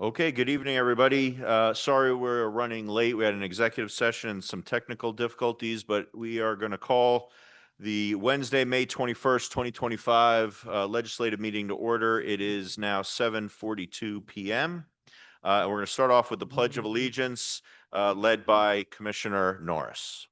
Okay, good evening, everybody. Sorry we're running late. We had an executive session and some technical difficulties, but we are going to call the Wednesday, May 21st, 2025 legislative meeting to order. It is now 7:42 p.m. And we're going to start off with the Pledge of Allegiance led by Commissioner Norris.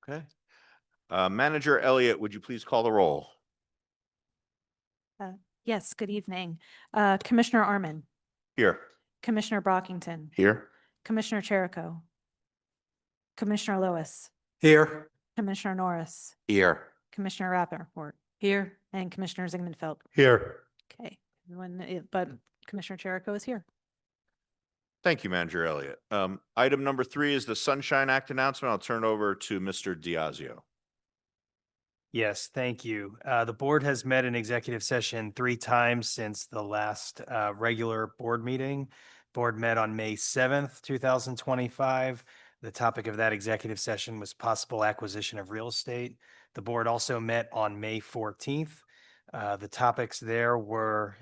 Okay. Manager Elliott, would you please call the roll? Yes, good evening. Commissioner Arman, Here. Commissioner Brockington, Here. Commissioner Cherico, Commissioner Lewis, Here. Commissioner Norris, Here. Commissioner Rappaport, here, and Commissioner Zingman-Felt. Here. Okay, but Commissioner Cherico is here. Thank you, Manager Elliott. Item number 3 is the Sunshine Act announcement. I'll turn it over to Mr. Diazio. Yes, thank you. The board has met in executive session 3 times since the last regular board meeting. Board met on May 7th, 2025. The topic of that executive session was possible acquisition of real estate. The board also met on May 14th. The topics there were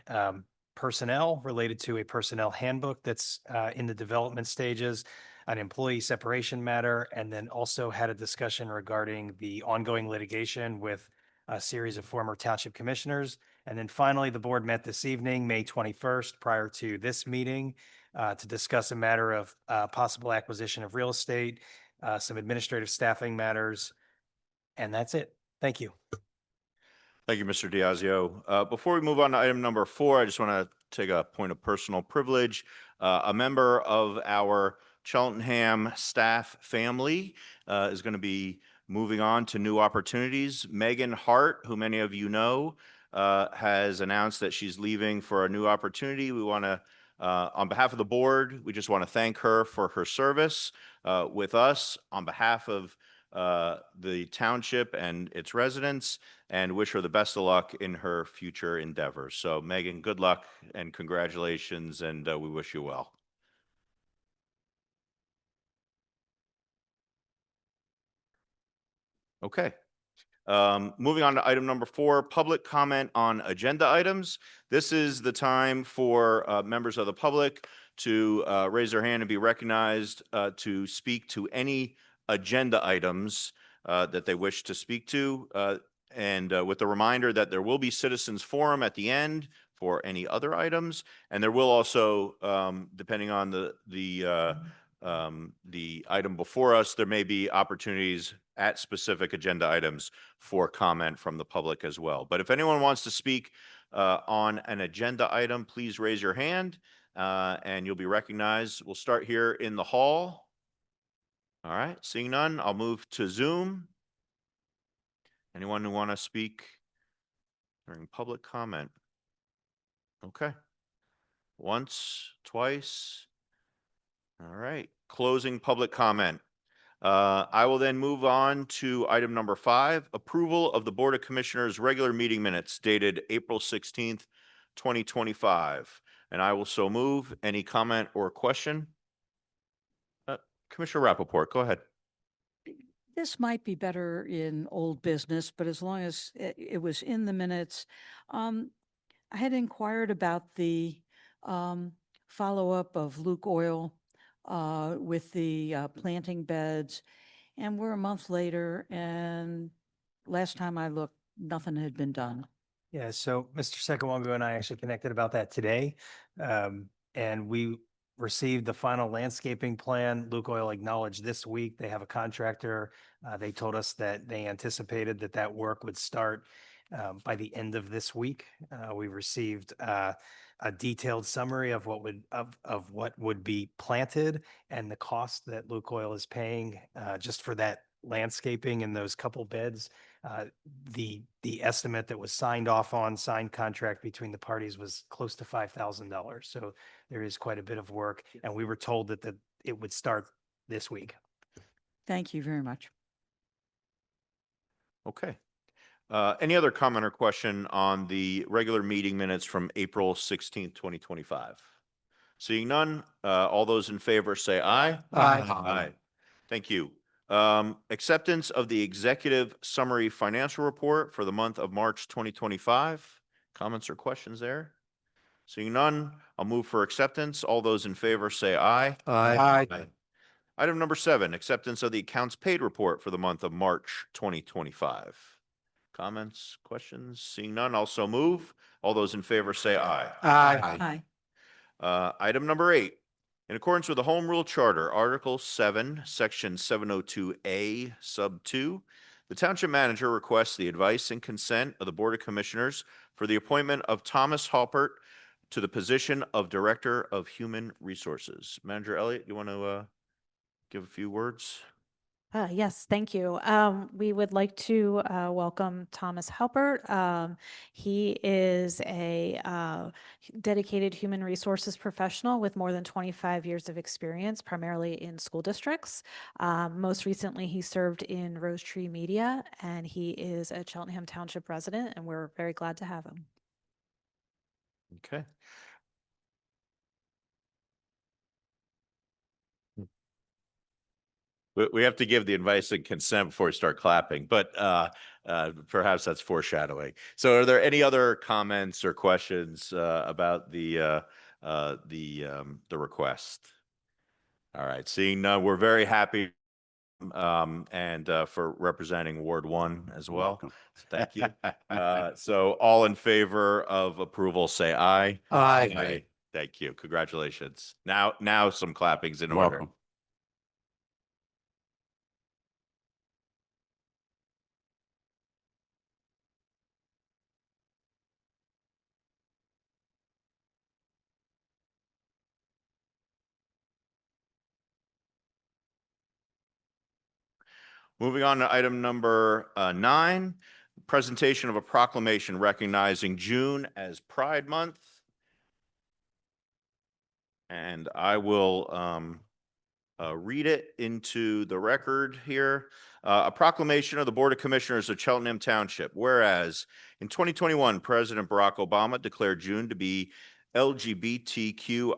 personnel related to a personnel handbook that's in the development stages, an employee separation matter, and then also had a discussion regarding the ongoing litigation with a series of former township commissioners. And then finally, the board met this evening, May 21st, prior to this meeting, to discuss a matter of possible acquisition of real estate, some administrative staffing matters, and that's it. Thank you. Thank you, Mr. Diazio. Before we move on to item number 4, I just want to take a point of personal privilege. A member of our Cheltenham staff family is going to be moving on to new opportunities. Megan Hart, who many of you know, has announced that she's leaving for a new opportunity. We want to, on behalf of the board, we just want to thank her for her service with us on behalf of the township and its residents, and wish her the best of luck in her future endeavors. So Megan, good luck and congratulations, and we wish you well. Okay. Moving on to item number 4, public comment on agenda items. This is the time for members of the public to raise their hand and be recognized to speak to any agenda items that they wish to speak to. And with the reminder that there will be citizens forum at the end for any other items. And there will also, depending on the item before us, there may be opportunities at specific agenda items for comment from the public as well. But if anyone wants to speak on an agenda item, please raise your hand and you'll be recognized. We'll start here in the hall. All right, seeing none, I'll move to Zoom. Anyone who want to speak during public comment? Okay. Once, twice. All right, closing public comment. I will then move on to item number 5, approval of the Board of Commissioners regular meeting minutes dated April 16th, 2025. And I will so move. Any comment or question? Commissioner Rappaport, go ahead. This might be better in old business, but as long as it was in the minutes, I had inquired about the follow-up of Luke Oil with the planting beds, and we're a month later, and last time I looked, nothing had been done. Yeah, so Mr. Sekawongo and I actually connected about that today. And we received the final landscaping plan. Luke Oil acknowledged this week they have a contractor. They told us that they anticipated that that work would start by the end of this week. We received a detailed summary of what would be planted and the cost that Luke Oil is paying just for that landscaping in those couple beds. The estimate that was signed contract between the parties was close to $5,000. So there is quite a bit of work, and we were told that it would start this week. Thank you very much. Okay. Any other comment or question on the regular meeting minutes from April 16th, 2025? Seeing none, all those in favor say aye. Aye. Thank you. Acceptance of the executive summary financial report for the month of March 2025. Comments or questions there? Seeing none, I'll move for acceptance. All those in favor say aye. Item number 7, acceptance of the accounts paid report for the month of March 2025. Comments, questions? Seeing none, also move. All those in favor say aye. Aye. Item number 8, in accordance with the Home Rule Charter, Article 7, Section 702A, Sub 2, the Township Manager requests the advice and consent of the Board of Commissioners for the appointment of Thomas Halpert to the position of Director of Human Resources. Manager Elliott, you want to give a few words? Yes, thank you. We would like to welcome Thomas Halpert. He is a dedicated human resources professional with more than 25 years of experience, primarily in school districts. Most recently, he served in Rose Tree Media, and he is a Cheltenham Township resident, and we're very glad to have him. Okay. We have to give the advice and consent before we start clapping, but perhaps that's foreshadowing. So are there any other comments or questions about the request? All right, seeing none, we're very happy and for representing Ward 1 as well. Welcome. Thank you. So all in favor of approval, say aye. Aye. Thank you. Congratulations. Now some clappings in order. Welcome. Moving on to item number 9, presentation of a proclamation recognizing June as Pride Month. And I will read it into the record here. A proclamation of the Board of Commissioners of Cheltenham Township. Whereas in 2021, President Barack Obama declared June to be LGBTQIA+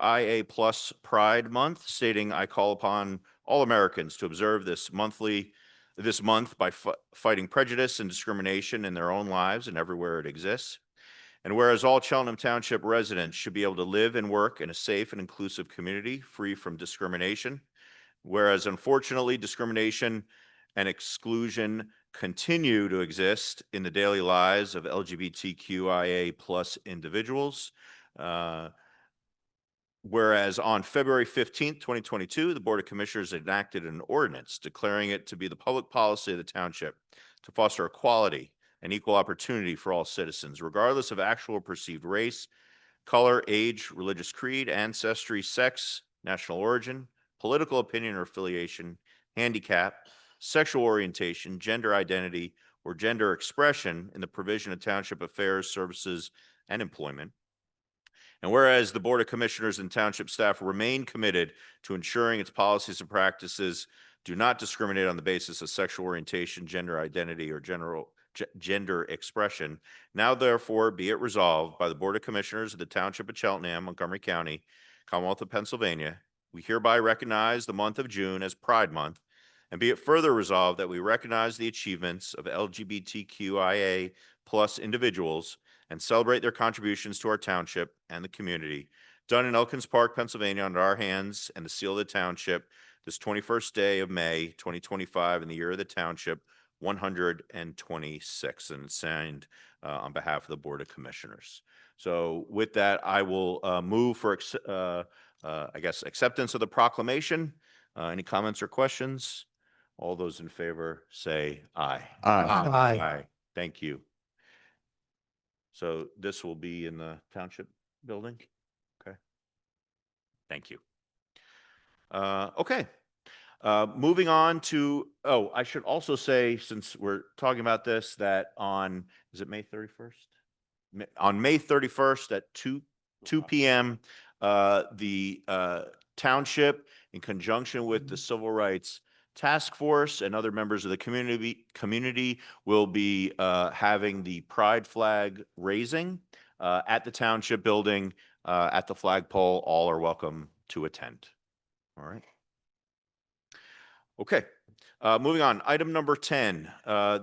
Pride Month, stating, "I call upon all Americans to observe this month by fighting prejudice and discrimination in their own lives and everywhere it exists. And whereas all Cheltenham Township residents should be able to live and work in a safe and inclusive community free from discrimination. Whereas unfortunately, discrimination and exclusion continue to exist in the daily lives of LGBTQIA+ individuals. Whereas on February 15th, 2022, the Board of Commissioners enacted an ordinance declaring it to be the public policy of the township to foster equality and equal opportunity for all citizens, regardless of actual or perceived race, color, age, religious creed, ancestry, sex, national origin, political opinion or affiliation, handicap, sexual orientation, gender identity, or gender expression in the provision of township affairs, services, and employment. And whereas the Board of Commissioners and township staff remain committed to ensuring its policies and practices do not discriminate on the basis of sexual orientation, gender identity, or gender expression, now therefore be it resolved by the Board of Commissioners of the Township of Cheltenham, Montgomery County, Commonwealth of Pennsylvania, we hereby recognize the month of June as Pride Month, and be it further resolved that we recognize the achievements of LGBTQIA+ individuals and celebrate their contributions to our township and the community, done in Elkins Park, Pennsylvania, under our hands and the seal of the township, this 21st day of May, 2025, in the year of the township, 126, and signed on behalf of the Board of Commissioners. So with that, I will move for, acceptance of the proclamation. Any comments or questions? All those in favor say aye. Aye. Thank you. So this will be in the township building? Okay. Thank you. Okay. Moving on to, I should also say, since we're talking about this, that on, is it May 31st? On May 31st at 2 p.m., the township, in conjunction with the Civil Rights Task Force and other members of the community will be having the pride flag raising at the township building at the flagpole. All are welcome to attend. All right. Okay. Moving on, item number 10,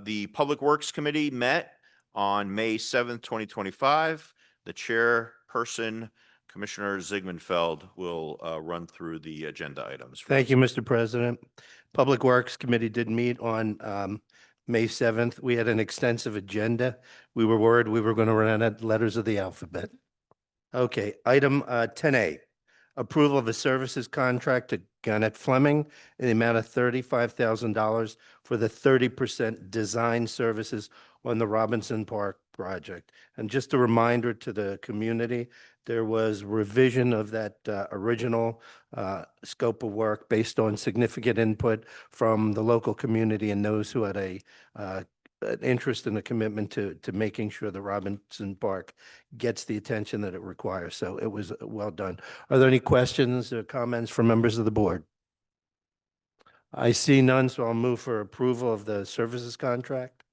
the Public Works Committee met on May 7th, 2025. The chairperson, Commissioner Ziegmanfeld, will run through the agenda items. Thank you, Mr. President. Public Works Committee did meet on May 7th. We had an extensive agenda. We were worried we were going to run out of letters of the alphabet. Okay, item 10A, approval of a services contract to Gannett Fleming in the amount of $35,000 for the 30% design services on the Robinson Park project. And just a reminder to the community, there was revision of that original scope of work based on significant input from the local community and those who had an interest and a commitment to making sure the Robinson Park gets the attention that it requires. So it was well done. Are there any questions or comments from members of the board? I see none, so I'll move for approval of the services contract.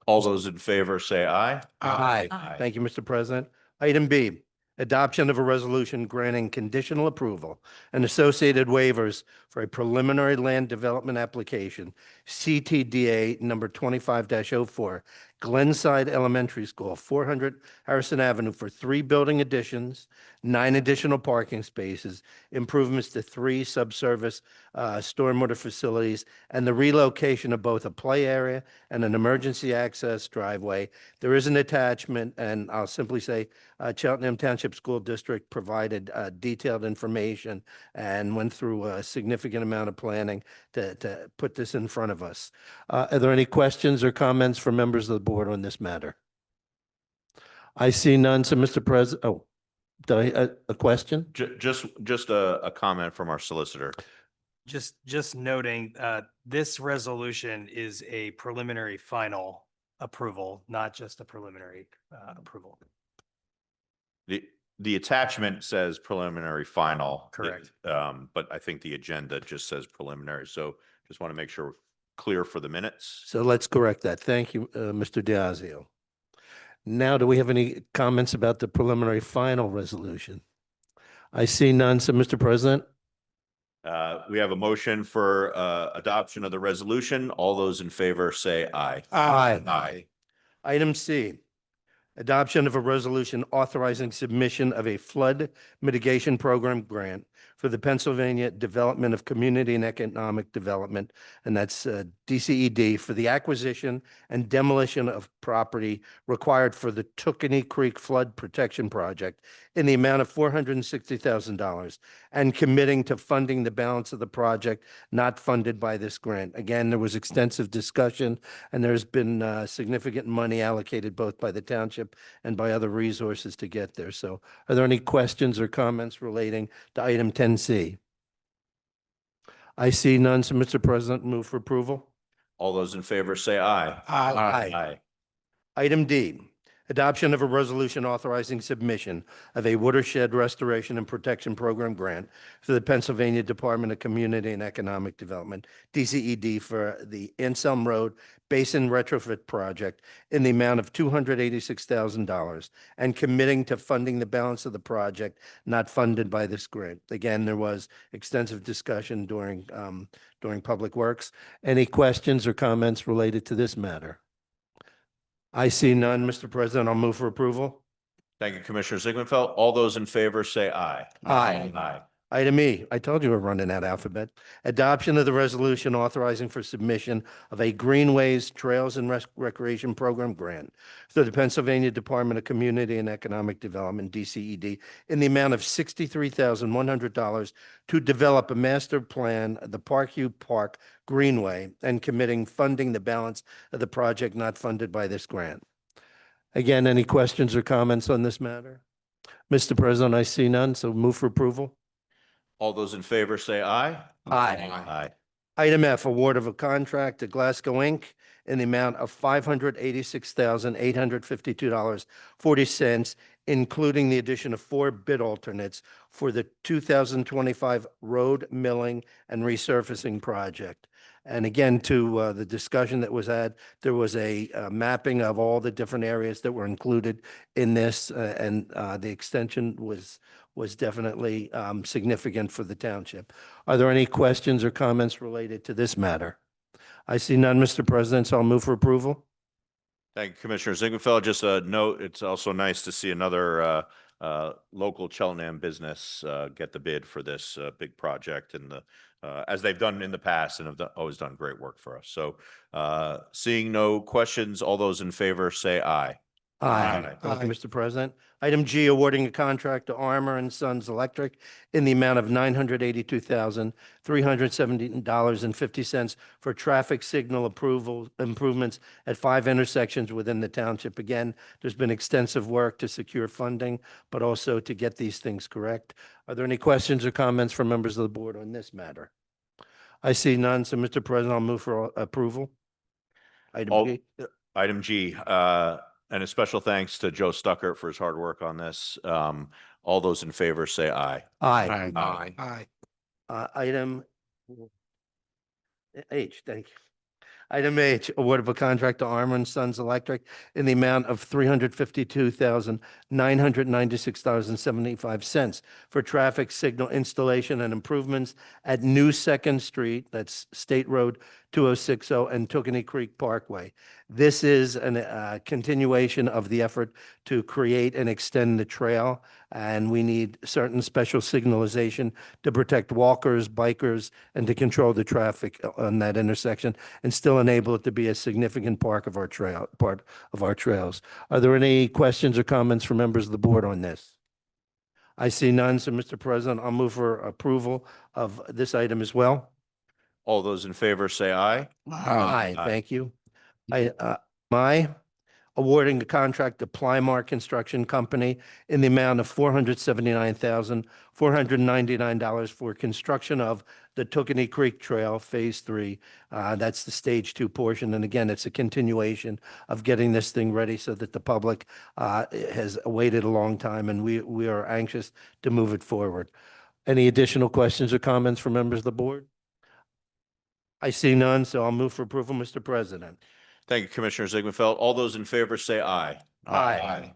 All those in favor say aye. Aye. Thank you, Mr. President. Item B, adoption of a resolution granting conditional approval and associated waivers for a preliminary land development application, CTDA number 25-04, Glenside Elementary School, 400 Harrison Avenue, for 3 building additions, 9 additional parking spaces, improvements to 3 subsurface stormwater facilities, and the relocation of both a play area and an emergency access driveway. There is an attachment, and I'll simply say Cheltenham Township School District provided detailed information and went through a significant amount of planning to put this in front of us. Are there any questions or comments from members of the board on this matter? I see none. So, Mr. President, oh, did I, a question? Just a comment from our solicitor. Just noting, this resolution is a preliminary final approval, not just a preliminary approval. The attachment says preliminary final. Correct. But I think the agenda just says preliminary. So just want to make sure we're clear for the minutes. So let's correct that. Thank you, Mr. Diazio. Now, do we have any comments about the preliminary final resolution? I see none. So, Mr. President. We have a motion for adoption of the resolution. All those in favor say aye. Aye. Aye. Item C, adoption of a resolution authorizing submission of a flood mitigation program grant for the Pennsylvania Development of Community and Economic Development, and that's DCED, for the acquisition and demolition of property required for the Tookany Creek Flood Protection Project in the amount of $460,000 and committing to funding the balance of the project not funded by this grant. Again, there was extensive discussion and there's been significant money allocated both by the township and by other resources to get there. So are there any questions or comments relating to item 10C? I see none. So, Mr. President, move for approval. All those in favor say aye. Aye. Item D, adoption of a resolution authorizing submission of a watershed restoration and protection program grant for the Pennsylvania Department of Community and Economic Development, DCED, for the Anselm Road Basin Retrofit Project in the amount of $286,000 and committing to funding the balance of the project not funded by this grant. Again, there was extensive discussion during Public Works. Any questions or comments related to this matter? I see none. Mr. President, I'll move for approval. Thank you, Commissioner Ziegmanfeld. All those in favor say aye. Aye. Aye. Item E, I told you we're running that alphabet. Adoption of the resolution authorizing for submission of a Greenways Trails and Recreation Program grant to the Pennsylvania Department of Community and Economic Development, DCED, in the amount of $63,100 to develop a master plan, the Parkway Park Greenway, and committing funding the balance of the project not funded by this grant. Again, any questions or comments on this matter? Mr. President, I see none, so move for approval. All those in favor say aye. Aye. Item F, award of a contract to Glasgow Inc. in the amount of $586,852.40, including the addition of 4 bid alternates for the 2025 road milling and resurfacing project. And again, to the discussion that was had, there was a mapping of all the different areas that were included in this, and the extension was definitely significant for the township. Are there any questions or comments related to this matter? I see none, Mr. President, so I'll move for approval. Thank you, Commissioner Ziegfeld. Just a note, it's also nice to see another local Cheltenham business get the bid for this big project, and as they've done in the past and have always done great work for us. So seeing no questions, all those in favor say aye. Aye. Thank you, Mr. President. Item G, awarding a contract to Armor and Sons Electric in the amount of $982,370.50 for traffic signal improvements at 5 intersections within the township. Again, there's been extensive work to secure funding, but also to get these things correct. Are there any questions or comments from members of the board on this matter? I see none, so Mr. President, I'll move for approval. Item G, and a special thanks to Joe Stuckert for his hard work on this. All those in favor say aye. Aye. Aye. Item H, thank you. Item H, award of a contract to Armor and Sons Electric in the amount of $352,996.75 for traffic signal installation and improvements at New Second Street, that's State Road 2060, and Tookany Creek Parkway. This is a continuation of the effort to create and extend the trail, and we need certain special signalization to protect walkers, bikers, and to control the traffic on that intersection, and still enable it to be a significant part of our trails. Are there any questions or comments from members of the board on this? I see none, so Mr. President, I'll move for approval of this item as well. All those in favor say aye. Aye, thank you. Awarding the contract to Plymar Construction Company in the amount of $479,499 for construction of the Tookany Creek Trail Phase 3. That's the Stage 2 portion. And again, it's a continuation of getting this thing ready so that the public has waited a long time, and we are anxious to move it forward. Any additional questions or comments from members of the board? I see none, so I'll move for approval, Mr. President. Thank you, Commissioner Ziegfeld. All those in favor say aye. Aye.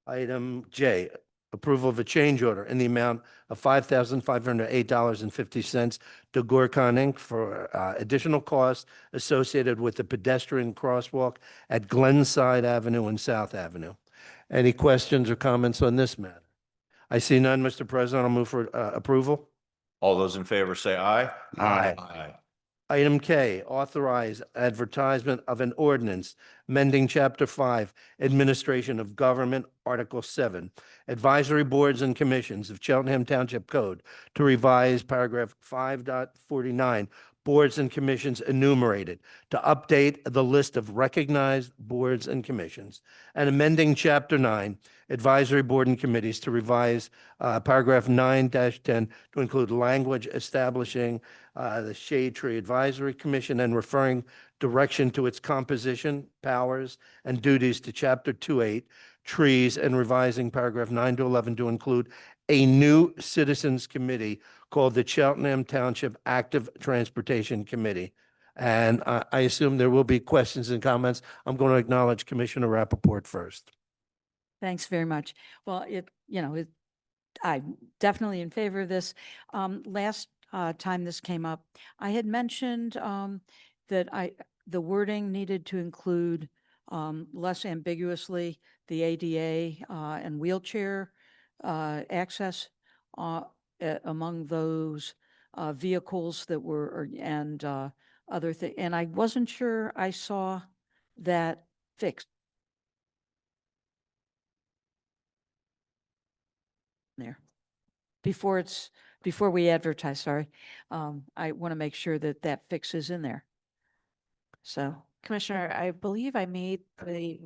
Item J, approval of a change order in the amount of $5,508.50 to Gorkon Inc. for additional costs associated with the pedestrian crosswalk at Glenside Avenue and South Avenue. Any questions or comments on this matter? I see none, Mr. President. I'll move for approval. All those in favor say aye. Aye. Item K, authorize advertisement of an ordinance amending Chapter 5, Administration of Government, Article 7, Advisory Boards and Commissions of Cheltenham Township Code to revise paragraph 5.49, Boards and Commissions enumerated, to update the list of recognized boards and commissions, and amending Chapter 9, Advisory Board and Committees to revise paragraph 9-10 to include language establishing the Shade Tree Advisory Commission and referring direction to its composition, powers, and duties to Chapter 2.8, Trees, and revising paragraph 9-11 to include a new citizens committee called the Cheltenham Township Active Transportation Committee. And I assume there will be questions and comments. I'm going to acknowledge Commissioner Rappaport first. Thanks very much. Well, I'm definitely in favor of this. Last time this came up, I had mentioned that the wording needed to include less ambiguously the ADA and wheelchair access among those vehicles that were, and other things. And I wasn't sure I saw that fixed there before we advertise. Sorry. I want to make sure that fix is in there. So. Commissioner, I believe I made the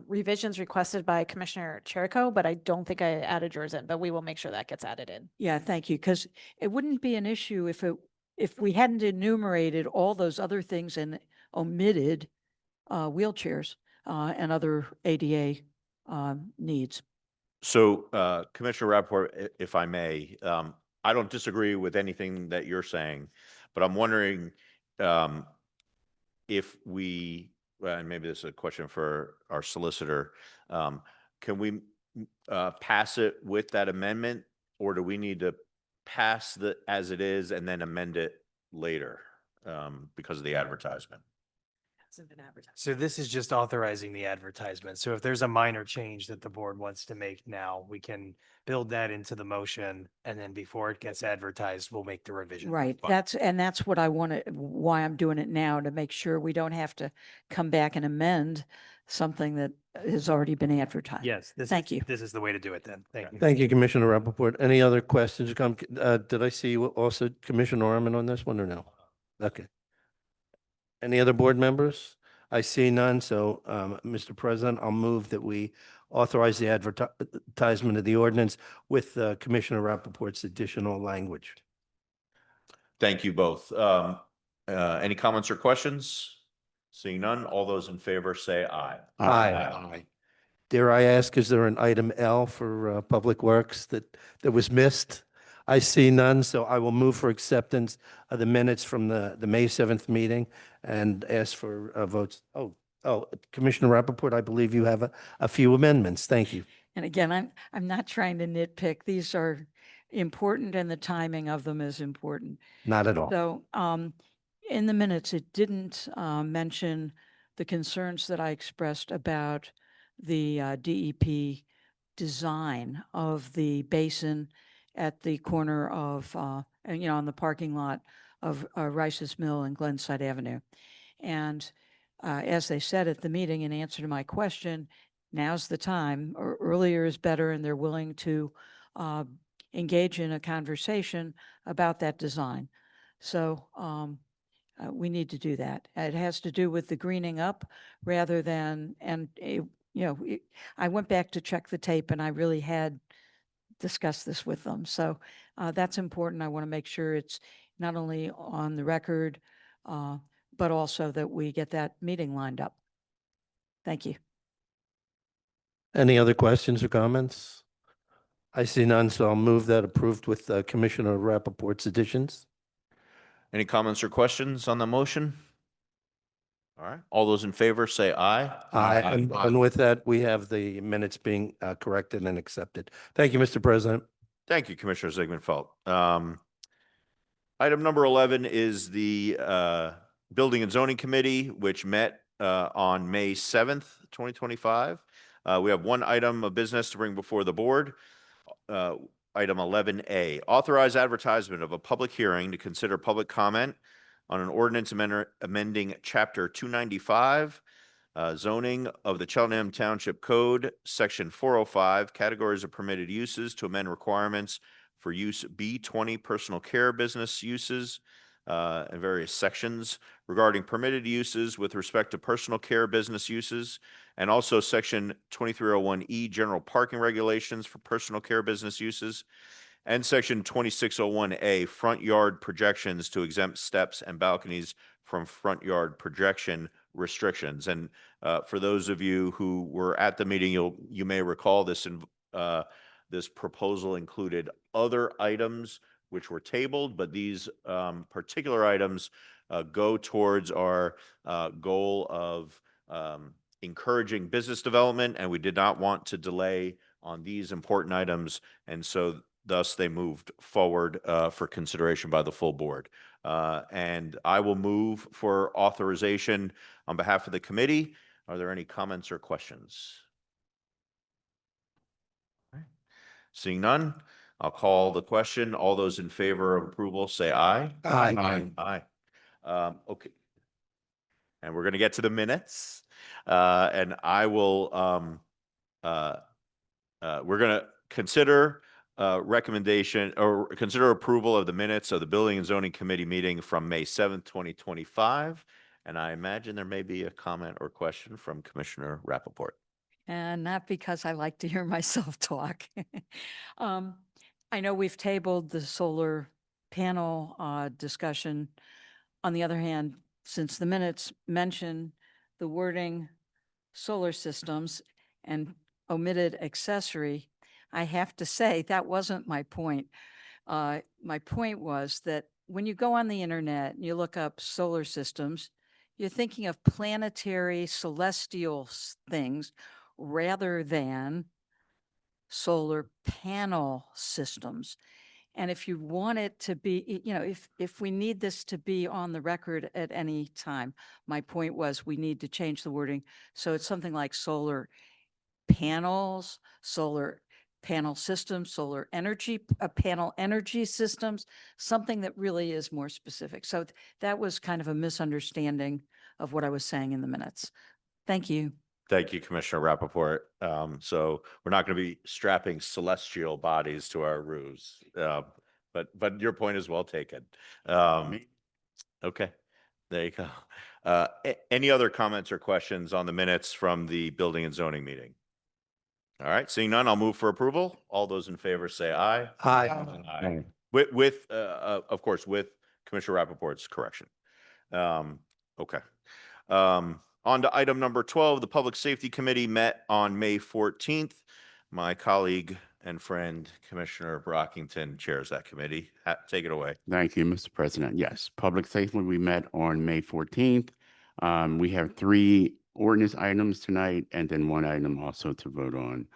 revisions requested by Commissioner Cherico, but I don't think I added yours in, but we will make sure that gets added in. Yeah, thank you. Because it wouldn't be an issue if we hadn't enumerated all those other things and omitted wheelchairs and other ADA needs. So Commissioner Rappaport, if I may, I don't disagree with anything that you're saying, but I'm wondering um, if we, well, and maybe this is a question for our solicitor, can we pass it with that amendment, or do we need to pass the as it is and then amend it later because of the advertisement? So this is just authorizing the advertisement. So if there's a minor change that the board wants to make now, we can build that into the motion. And then before it gets advertised, we'll make the revision. Right, Fine. that's what I want to, why I'm doing it now, to make sure we don't have to come back and amend something that has already been advertised. Yes. Thank you. This is the way to do it then. Thank you. Thank you, Commissioner Rappaport. Any other questions? Did I see also Commissioner Orman on this one or no? Okay. Any other board members? I see none. So, Mr. President, I'll move that we authorize the advertisement of the ordinance with Commissioner Rappaport's additional language. Thank you both. Any comments or questions? Seeing none, all those in favor say aye. Aye. Dare I ask, is there an item L for Public Works that was missed? I see none, so I will move for acceptance of the minutes from the May 7th meeting and ask for votes. Oh, Commissioner Rappaport, I believe you have a few amendments. Thank you. And again, I'm not trying to nitpick. These are important and the timing of them is important. Not at all. So, in the minutes, it didn't mention the concerns that I expressed about the DEP design of the basin at the corner of, on the parking lot of Rice's Mill and Glenside Avenue. And as they said at the meeting, in answer to my question, now's the time, or earlier is better, and they're willing to engage in a conversation about that design. So we need to do that. It has to do with the greening up rather than, I went back to check the tape and I really had discussed this with them. So that's important. I want to make sure it's not only on the record, but also that we get that meeting lined up. Thank you. Any other questions or comments? I see none, so I'll move that approved with Commissioner Rappaport's additions. Any comments or questions on the motion? All right, all those in favor say aye. And with that, we have the minutes being corrected and accepted. Thank you, Mr. President. Thank you, Commissioner Ziegman-Felt. Item number 11 is the Building and Zoning Committee, which met on May 7th, 2025. We have one item of business to bring before the board. Item 11A, authorize advertisement of a public hearing to consider public comment on an ordinance amending Chapter 295, zoning of the Cheltenham Township Code, Section 405, categories of permitted uses to amend requirements for use B20 personal care business uses and various sections regarding permitted uses with respect to personal care business uses, and also Section 2301E general parking regulations for personal care business uses, and Section 2601A front yard projections to exempt steps and balconies from front yard projection restrictions. And for those of you who were at the meeting, you may recall this this proposal included other items which were tabled, but these particular items go towards our goal of encouraging business development, and we did not want to delay on these important items, and so thus they moved forward for consideration by the full board. And I will move for authorization on behalf of the committee. Are there any comments or questions? Seeing none, I'll call the question. All those in favor of approval say aye. Aye. Okay. And we're going to get to the minutes. And I will, we're going to consider recommendation or consider approval of the minutes of the Building and Zoning Committee meeting from May 7th, 2025. And I imagine there may be a comment or question from Commissioner Rappaport. And not because I like to hear myself talk. I know we've tabled the solar panel discussion. On the other hand, since the minutes mention the wording solar systems and omitted accessory, I have to say that wasn't my point. My point was that when you go on the internet and you look up solar systems, you're thinking of planetary celestial things rather than solar panel systems. And if you want it to be, if we need this to be on the record at any time, my point was we need to change the wording. So it's something like solar panels, solar panel systems, solar energy, panel energy systems, something that really is more specific. So that was kind of a misunderstanding of what I was saying in the minutes. Thank you. Thank you, Commissioner Rappaport. So we're not going to be strapping celestial bodies to our roofs. But your point is well taken. Okay, there you go. Any other comments or questions on the minutes from the Building and Zoning meeting? All right, seeing none, I'll move for approval. All those in favor say aye. Aye. Aye. With, of course, with Commissioner Rappaport's correction. Okay. On to item number 12, the Public Safety Committee met on May 14th. My colleague and friend, Commissioner Brockington, chairs that committee. Take it away. Thank you, Mr. President. Yes, Public Safety, we met on May 14th. We have 3 ordinance items tonight and then 1 item also to vote on.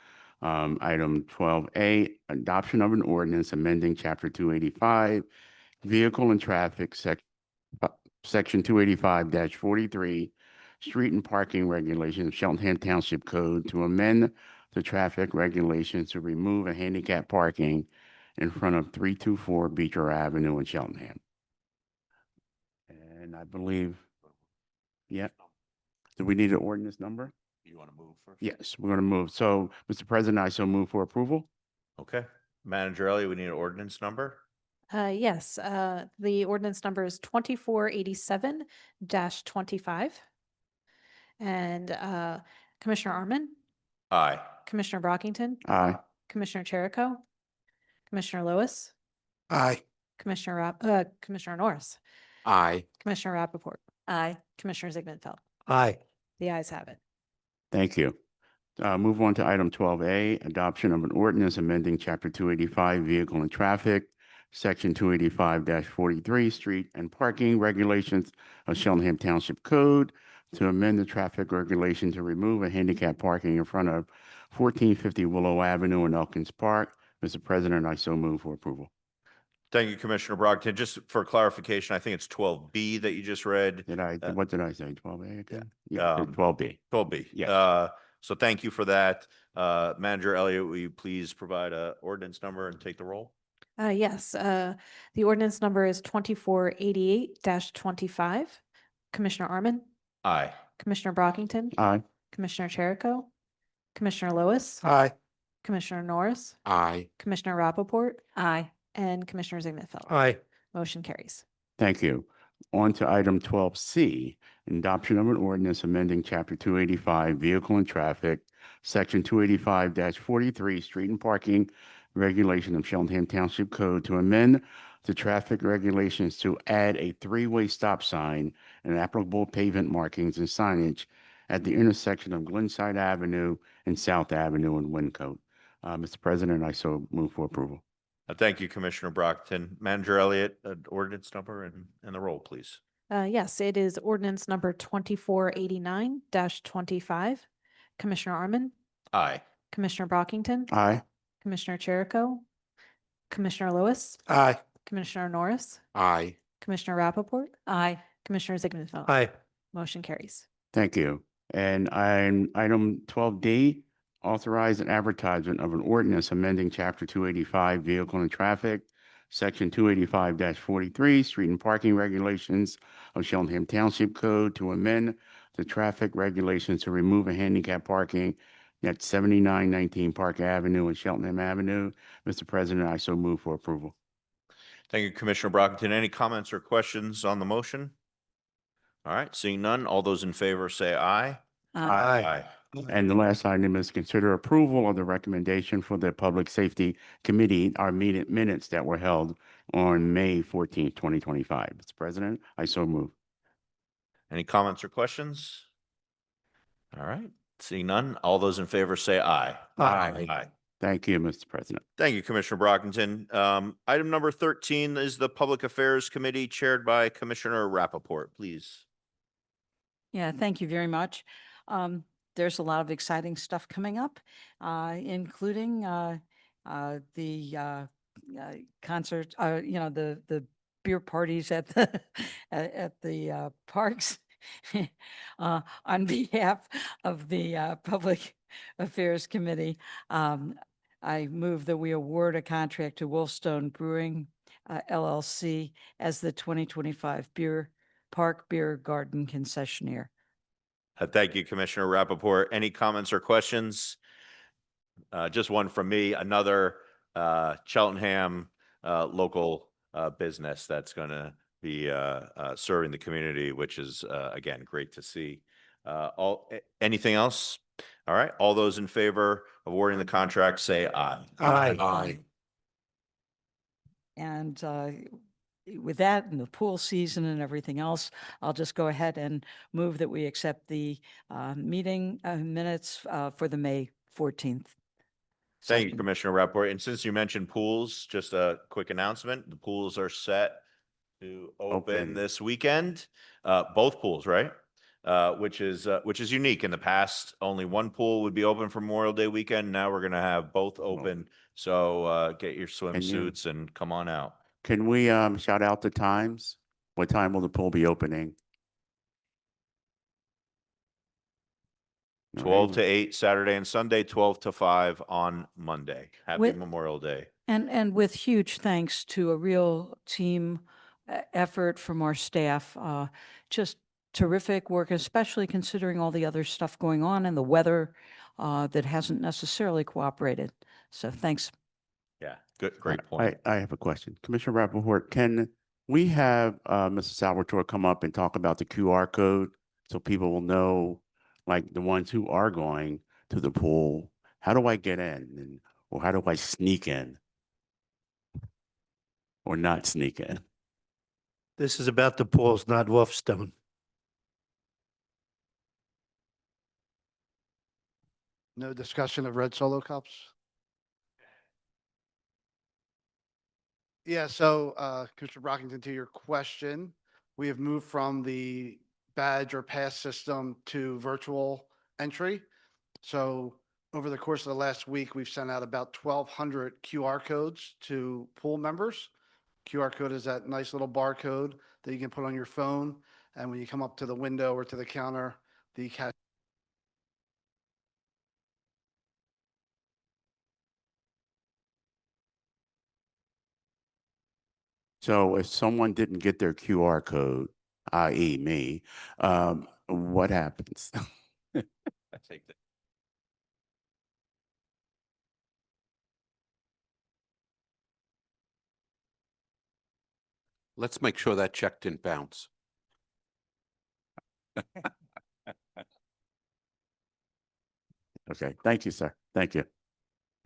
Item 12A, adoption of an ordinance amending Chapter 285, Vehicle and Traffic, Section 285-43, Street and Parking Regulations of Cheltenham Township Code to amend the traffic regulations to remove a handicap parking in front of 324 Beecher Avenue in Cheltenham. And I believe, yeah. Do we need an ordinance number? You want to move first? Yes, we're going to move. So, Mr. President, I so move for approval. Okay. Manager Elliott, we need an ordinance number. Yes, the ordinance number is 2487-25. And Commissioner Arman, Aye. Commissioner Brockington, Aye. Commissioner Cherico, Commissioner Lewis, Aye. Commissioner Norris, Aye. Commissioner Rappaport, Aye. Commissioner Ziegmanfeld. Aye. The ayes have it. Thank you. Move on to item 12A, adoption of an ordinance amending Chapter 285, Vehicle and Traffic, Section 285-43, Street and Parking Regulations of Cheltenham Township Code to amend the traffic regulation to remove a handicap parking in front of 1450 Willow Avenue in Elkins Park. Mr. President, I so move for approval. Thank you, Commissioner Brockington. Just for clarification, I think it's 12B that you just read. What did I say? 12A again? Yeah. Yeah, 12B. 12B. Yes. So thank you for that. Manager Elliott, will you please provide a ordinance number and take the roll? Yes, the ordinance number is 2488-25. Commissioner Arman, Aye. Commissioner Brockington, Aye. Commissioner Cherico, Commissioner Lewis, Aye. Commissioner Norris, Aye. Commissioner Rappaport, Aye. and Commissioner Ziegmanfeld. Aye. Motion carries. Thank you. On to item 12C, adoption of an ordinance amending Chapter 285, Vehicle and Traffic, Section 285-43, Street and Parking Regulation of Cheltenham Township Code to amend the traffic regulations to add a 3-way stop sign and applicable pavement markings and signage at the intersection of Glenside Avenue and South Avenue in Wyncote. Mr. President, I so move for approval. Thank you, Commissioner Brockington. Manager Elliott, ordinance number and the roll, please. Yes, it is ordinance number 2489-25. Commissioner Arman, Aye. Commissioner Brockington, Aye. Commissioner Cherico, Commissioner Lewis, Aye. Commissioner Norris, Aye. Commissioner Rappaport, Aye. Commissioner Ziegmanfeld. Aye. Motion carries. Thank you. And item 12D, authorize an advertisement of an ordinance amending Chapter 285, Vehicle and Traffic, Section 285-43, Street and Parking Regulations of Cheltenham Township Code to amend the traffic regulations to remove a handicap parking at 7919 Park Avenue and Cheltenham Avenue. Mr. President, I so move for approval. Thank you, Commissioner Brockington. Any comments or questions on the motion? All right, seeing none, all those in favor say aye. Aye. And the last item is consider approval of the recommendation for the Public Safety Committee, our minutes that were held on May 14th, 2025. Mr. President, I so move. Any comments or questions? All right, seeing none, all those in favor say aye. Aye. Aye. Thank you, Mr. President. Thank you, Commissioner Brockington. Item number 13 is the Public Affairs Committee chaired by Commissioner Rappaport, please. Yeah, thank you very much. There's a lot of exciting stuff coming up, including the concert, the beer parties at the at the parks. On behalf of the Public Affairs Committee, I move that we award a contract to Wolfstone Brewing LLC as the 2025 Beer Garden Concessionaire. Thank you, Commissioner Rappaport. Any comments or questions? Just one from me, another Cheltenham local business that's going to be serving the community, which is, again, great to see. Anything else? All right. All those in favor of awarding the contract, say aye. Aye. And with that and the pool season and everything else, I'll just go ahead and move that we accept the meeting minutes for the May 14th. Thank you, session. Commissioner Rappaport. And since you mentioned pools, just a quick announcement. The pools are set to open Open. this weekend. Both pools, right? Which is unique. In the past, only one pool would be open for Memorial Day weekend. Now we're going to have both open. So get your swimsuits and come on out. Can we shout out the times? What time will the pool be opening? 12 to 8 Saturday and Sunday, 12 to 5 on Monday. Happy With- Memorial Day. And with huge thanks to a real team effort from our staff, just terrific work, especially considering all the other stuff going on and the weather that hasn't necessarily cooperated. So thanks. Yeah, good, great point. I have a question. Commissioner Rappaport, can we have Mr. Salvatore come up and talk about the QR code so people will know, like the ones who are going to the pool, how do I get in or how do I sneak in or not sneak in? This is about the pools, not Wolfstone. No discussion of red Solo cups? Yeah, so Commissioner Brockington, to your question, we have moved from the badge or pass system to virtual entry. So over the course of the last week, we've sent out about 1,200 QR codes to pool members. QR code is that nice little barcode that you can put on your phone. And when you come up to the window or to the counter, the cashier So if someone didn't get their QR code, i.e. me, what happens? I take that. Let's make sure that check didn't bounce. Okay, thank you, sir. Thank you.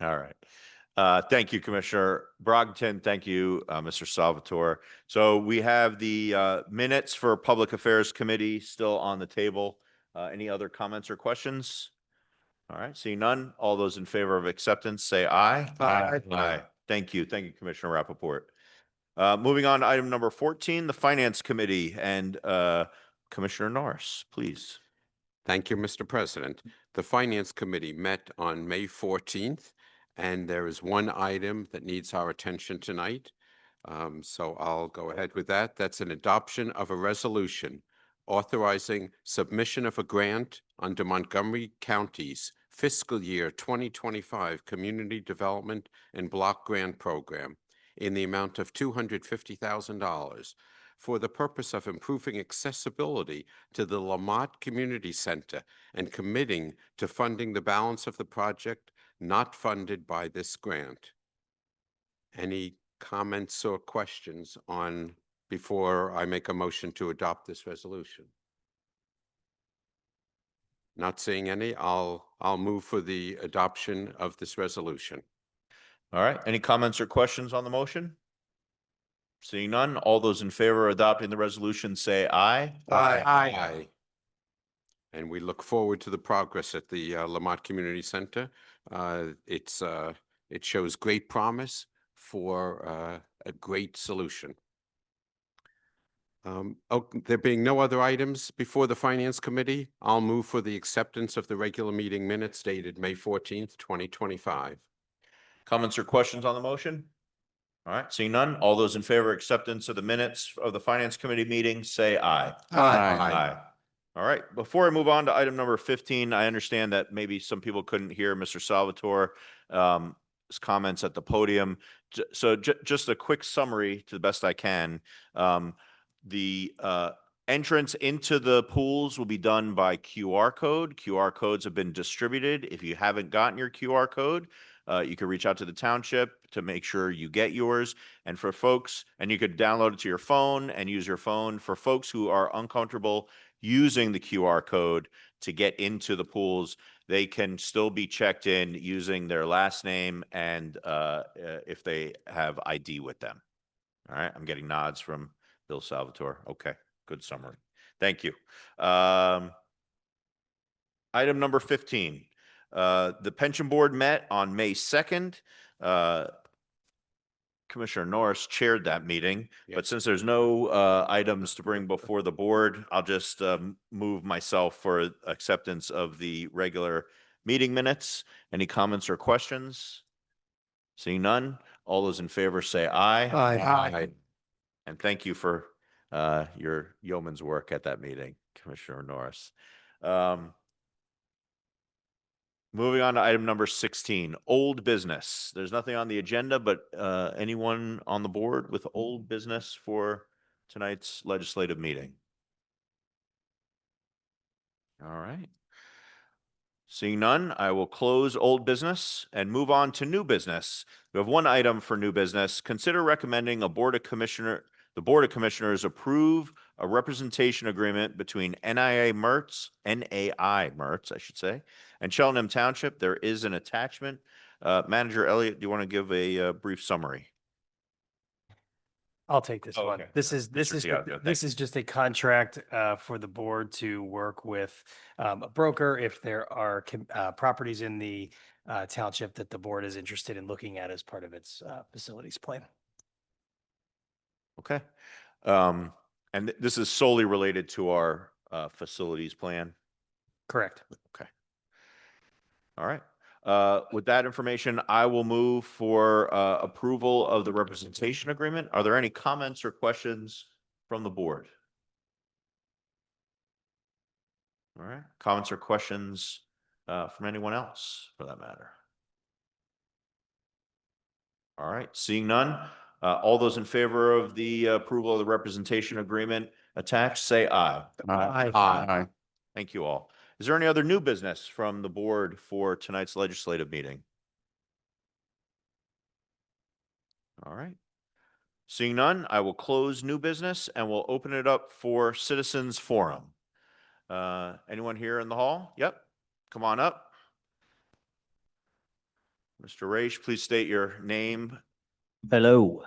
All right. Thank you, Commissioner Brogdon. Thank you, Mr. Salvatore. So we have the minutes for Public Affairs Committee still on the table. Any other comments or questions? All right, seeing none. All those in favor of acceptance, say aye. Aye. Aye. Thank you. Thank you, Commissioner Rappaport. Moving on to item number 14, the Finance Committee, and Commissioner Norris, please. Thank you, Mr. President. The Finance Committee met on May 14th, and there is one item that needs our attention tonight. So I'll go ahead with that. That's an adoption of a resolution authorizing submission of a grant under Montgomery County's fiscal year 2025 Community Development and Block Grant Program in the amount of $250,000 for the purpose of improving accessibility to the Lamont Community Center and committing to funding the balance of the project not funded by this grant. Any comments or questions on before I make a motion to adopt this resolution? Not seeing any, I'll move for the adoption of this resolution. All right, any comments or questions on the motion? Seeing none, all those in favor of adopting the resolution say aye. Aye. And we look forward to the progress at the Lamont Community Center. It's It shows great promise for a great solution. There being no other items before the Finance Committee, I'll move for the acceptance of the regular meeting minutes dated May 14th, 2025. Comments or questions on the motion? All right, seeing none, all those in favor of acceptance of the minutes of the Finance Committee meeting, say aye. Aye. All right, before I move on to item number 15, I understand that maybe some people couldn't hear Mr. Salvatore, his comments at the podium. Just a quick summary to the best I can. The entrance into the pools will be done by QR code. QR codes have been distributed. If you haven't gotten your QR code, you can reach out to the township to make sure you get yours. And for folks, and you could download it to your phone and use your phone. For folks who are uncomfortable using the QR code to get into the pools, they can still be checked in using their last name and if they have ID with them. All right, I'm getting nods from Bill Salvatore. Okay, good summary. Thank you. Item number 15. The pension board met on May 2nd. Commissioner Norris chaired that meeting, but since there's no items to bring before the board, I'll just move myself for acceptance of the regular meeting minutes. Any comments or questions? Seeing none, all those in favor say aye. Aye. And thank you for your yeoman's work at that meeting, Commissioner Norris. Moving on to item number 16, old business. There's nothing on the agenda, but anyone on the board with old business for tonight's legislative meeting? All right. Seeing none, I will close old business and move on to new business. We have one item for new business. Consider recommending the Board of Commissioners approve a representation agreement between NAI Mertz, I should say, and Cheltenham Township. There is an attachment. Manager Elliott, do you want to give a brief summary? I'll take this Oh, one. okay. This is Tiago, this is just a contract for the board to work with a broker if there are properties in the township that the board is interested in looking at as part of its facilities plan. Okay. And this is solely related to our facilities plan. Correct. Okay. All right. With that information, I will move for approval of the representation agreement. Are there any comments or questions from the board? All right. Comments or questions from anyone else for that matter? All right. Seeing none, all those in favor of the approval of the representation agreement attached, say aye. Aye. Thank you all. Is there any other new business from the board for tonight's legislative meeting? All right. Seeing none, I will close new business and we'll open it up for citizens forum. Anyone here in the hall? Yep. Come on up. Mr. Raish, please state your name. Hello.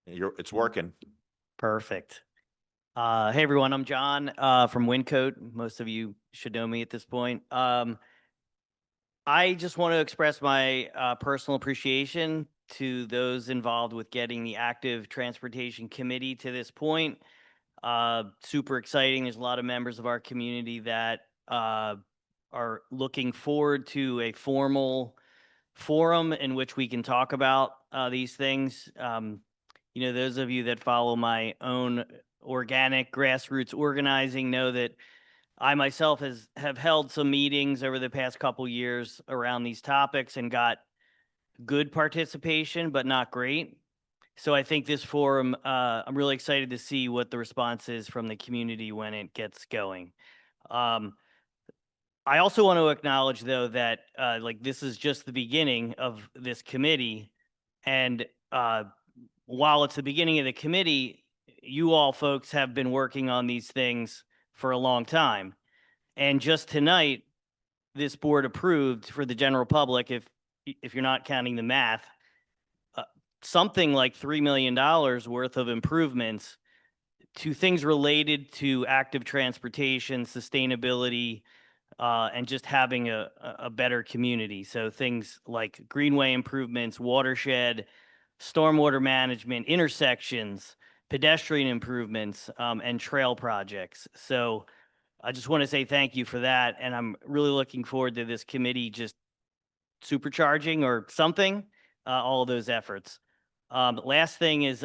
It's working. Perfect. Hey everyone, I'm John from Wyncote. Most of you should know me at this point. I just want to express my personal appreciation to those involved with getting the active transportation committee to this point. Super exciting. There's a lot of members of our community that are looking forward to a formal forum in which we can talk about these things. You know, those of you that follow my own organic grassroots organizing know that I myself have held some meetings over the past couple years around these topics and got good participation, but not great. So I think this forum, I'm really excited to see what the response is from the community when it gets going. I also want to acknowledge, though, that like this is just the beginning of this committee. And while it's the beginning of the committee, you all folks have been working on these things for a long time. And just tonight, this board approved for the general public, if you're not counting the math, something like $3 million worth of improvements to things related to active transportation, sustainability, and just having a better community. So things like greenway improvements, watershed, stormwater management, intersections, pedestrian improvements, and trail projects. So I just want to say thank you for that. And I'm really looking forward to this committee just supercharging or something, all of those efforts. Last thing is,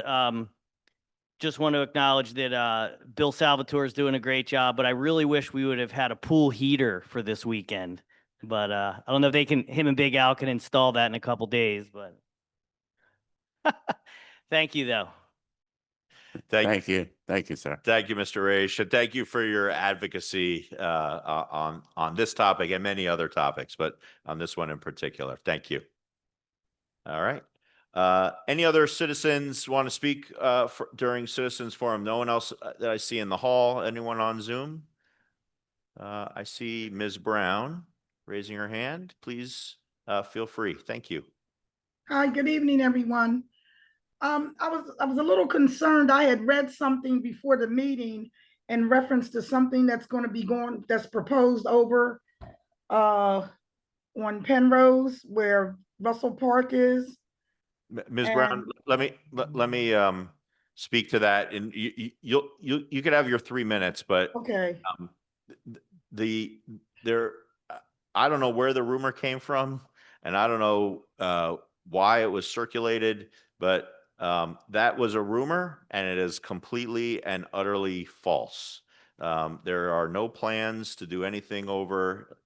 just want to acknowledge that Bill Salvatore is doing a great job, but I really wish we would have had a pool heater for this weekend. But I don't know if him and Big Al can install that in a couple days, but thank you though. Thank you. Thank you, sir. Thank you, Mr. Raish, and thank you for your advocacy on this topic and many other topics, but on this one in particular. Thank you. All right. Any other citizens want to speak during Citizens Forum? No one else that I see in the hall. Anyone on Zoom? I see Ms. Brown raising her hand. Please feel free. Thank you. Hi, good evening, everyone. I was a little concerned. I had read something before the meeting in reference to something that's proposed over on Penrose where Russell Park is. Ms. Brown, let me speak to that, and you could have your 3 minutes, but Okay. I don't know where the rumor came from, and I don't know why it was circulated, but that was a rumor, and it is completely and utterly false. There are no plans to do anything over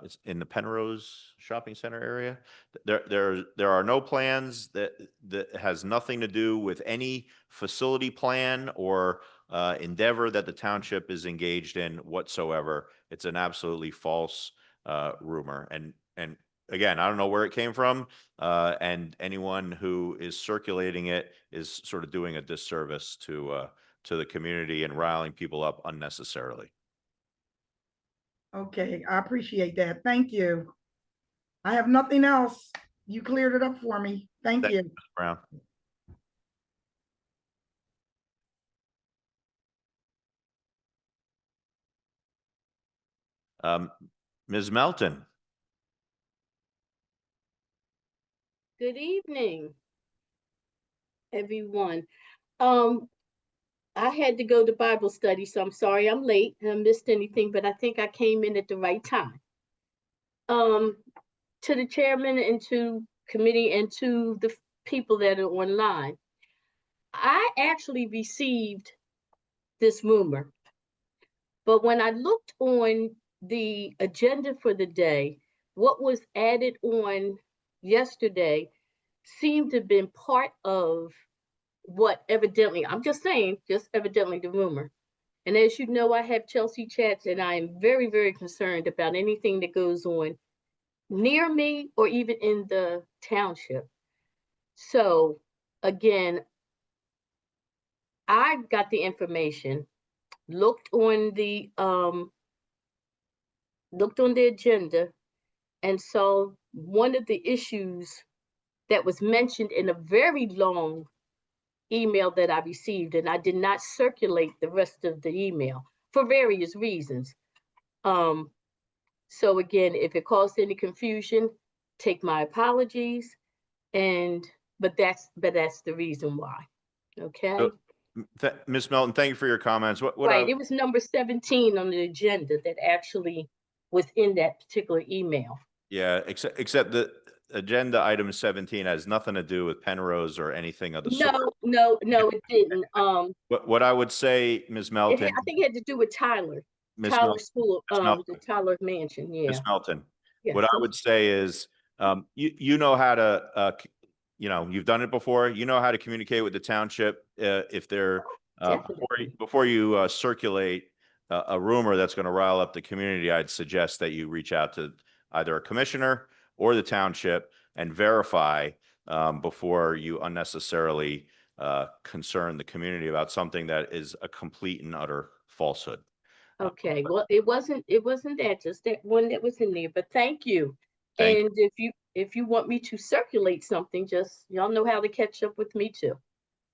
it's in the Penrose Shopping Center area. There are no plans. That has nothing to do with any facility plan or endeavor that the township is engaged in whatsoever. It's an absolutely false rumor. And again, I don't know where it came from, and anyone who is circulating it is sort of doing a disservice to the community and riling people up unnecessarily. Okay, I appreciate that. Thank you. I have nothing else. You cleared it up for me. Thank you. Ms. Brown. Ms. Melton. Good evening, everyone. I had to go to Bible study, so I'm sorry I'm late and I missed anything, but I think I came in at the right time. To the chairman and to committee and to the people that are online, I actually received this rumor, but when I looked on the agenda for the day, what was added on yesterday seemed to have been part of what evidently, I'm just saying, just evidently the rumor. And as you know, I have Chelsea chats and I am very, very concerned about anything that goes on near me or even in the township. So again, I got the information, looked on the agenda, and so one of the issues that was mentioned in a very long email that I received, and I did not circulate the rest of the email for various reasons. So again, if it caused any confusion, take my apologies. But that's the reason why. Okay. Ms. Melton, thank you for your comments. Right. It was number 17 on the agenda that actually was in that particular email. Yeah, except the agenda item 17 has nothing to do with Penrose or anything of the sort. No, it didn't. What I would say, Ms. Melton. I think it had to do with Tyler. Ms. Tyler Melton, School, Ms. Melton, the Tyler Mansion, yeah. Ms. Melton, Yes, what I would say is, you know how to, you've done it before. You know how to communicate with the township if they're before you circulate a rumor that's going to rile up the community. I'd suggest that you reach out to either a commissioner or the township and verify before you unnecessarily concern the community about something that is a complete and utter falsehood. Okay, well, it wasn't that, just that one that was in there, but thank you. And if you want me to circulate something, just y'all know how to catch up with me too.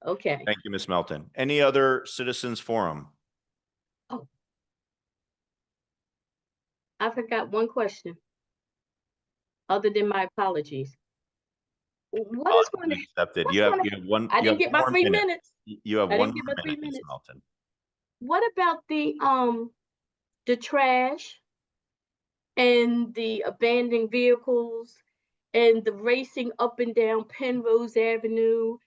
Okay. Thank you, Ms. Melton. Any other citizens forum? Oh. I forgot one question. Other than my apologies. What is going to, Accepted. what's You have, gonna- you have one. I you didn't have get my one more 3 minute. minutes. You have I one didn't get more my 3 minute, Ms. minutes. Melton. What about the trash and the abandoned vehicles and the racing up and down Penrose Avenue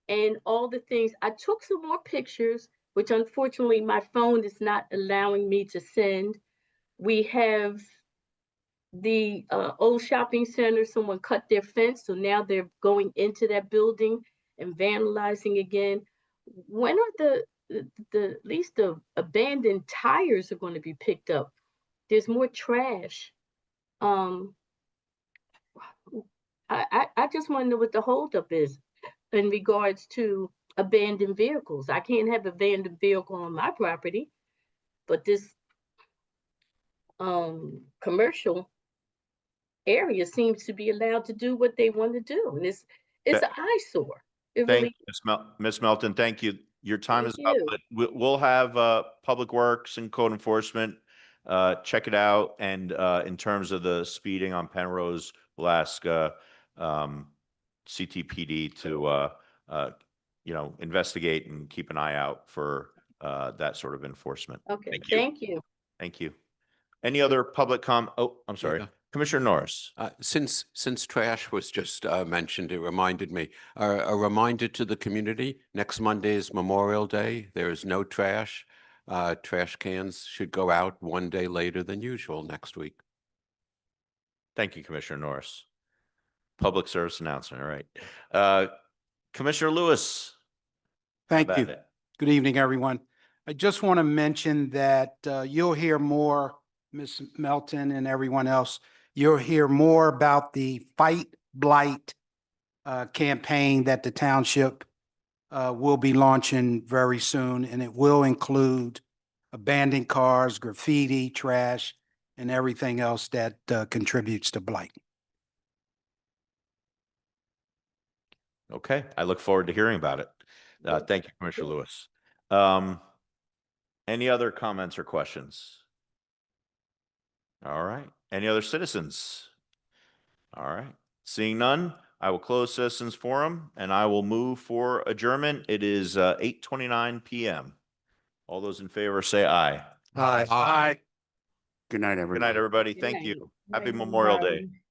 and all the things? I took some more pictures, which unfortunately my phone is not allowing me to send. We have the old shopping center, someone cut their fence, so now they're going into that building and vandalizing again. When are at least the abandoned tires are going to be picked up? There's more trash. I just want to know what the holdup is in regards to abandoned vehicles. I can't have abandoned vehicle on my property, but this commercial area seems to be allowed to do what they want to do, and it's Th- an eyesore. It Thank really. Ms. Melton, thank you. Your time is Thank up, you. but we'll have Public Works and Code Enforcement check it out. And in terms of the speeding on Penrose, we'll ask CTPD to investigate and keep an eye out for that sort of enforcement. Okay, Thank you. thank you. Thank you. Any other public oh, I'm sorry. Yeah. Commissioner Norris. Since trash was just mentioned, it reminded me, a reminder to the community, next Monday is Memorial Day. There is no trash. Trash cans should go out one day later than usual next week. Thank you, Commissioner Norris. Public service announcement, all right. Commissioner Lewis. how Thank about you. it? Good evening, everyone. I just want to mention that you'll hear more, Ms. Melton and everyone else, you'll hear more about the Fight Blight campaign that the township will be launching very soon, and it will include abandoned cars, graffiti, trash, and everything else that contributes to blight. Okay, I look forward to hearing about it. Thank you, Commissioner Lewis. Any other comments or questions? All right. Any other citizens? All right. Seeing none, I will close citizens forum and I will move for adjournment. It is 8:29 p.m. All those in favor say aye. Aye. Aye. Good night, everyone. Good night, everybody. Good Thank night. you. Good Happy night, Memorial Day. everybody.